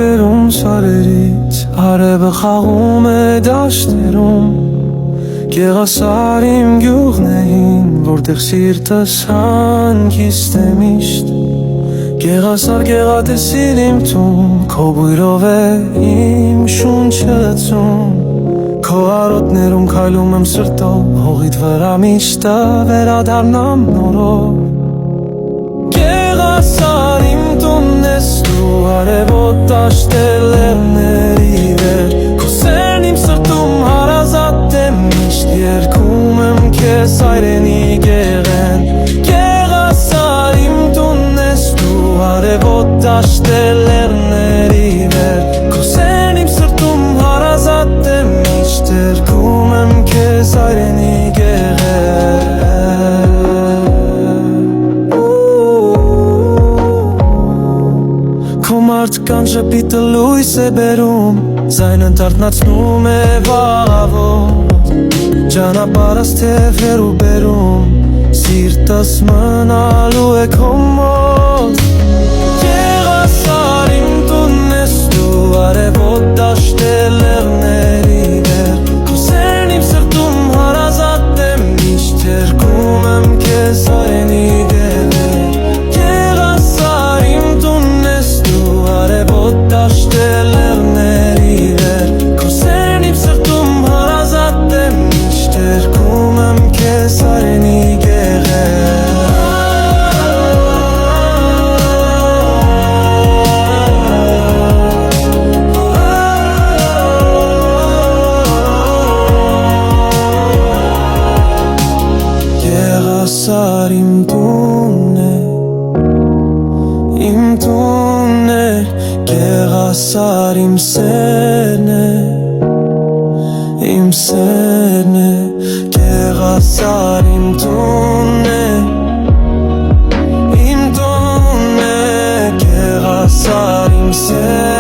բերում սարերից, արևը խաղում է դաշտերում, գեղասար իմ գյուղն է հին, որտեղ սիրտս հանգիստ է միշտ, գեղասար գեղատեսիլ իմ տուն, քո բույրով է իմ շունչը ծում, քո արոտներում քայլում եմ սրտով, հողիդ վրա միշտ վերադառնամ նորով, գեղասար իմ տունն ես դու, արևոտ դաշտեր լեռների վեր, քո սերն իմ սրտում հարազատ է միշտ, երգում եմ քեզ հայրենի գեղեն, գեղասար իմ տունն ես դու, արևոտ դաշտեր լեռների վեր, քո սերն իմ սրտում հարազատ է միշտ, երգում եմ քեզ հայրենի գեղեն. Մարդկան շպիտը լույս է բերում, զայնը դարտնացնում է վաղավոր, ճանապարհս թև հեռու բերում, սիրտս մնալու է քո մոտ, գեղասար իմ տունն ես դու, արևոտ դաշտեր լեռների վեր, քո սերն իմ սրտում հարազատ է միշտ, երգում եմ քեզ հայրենի գեղեն, գեղասար իմ տունն ես դու, արևոտ դաշտեր լեռների վեր, քո սերն իմ սրտում հարազատ է միշտ, երգում եմ քեզ հայրենի գեղեն. Գեղասար իմ տունն է, իմ տունն է, գեղասար իմ սերն է, իմ սերն է, գեղասար իմ տունն է, իմ տունն է, գեղասար իմ սերն է.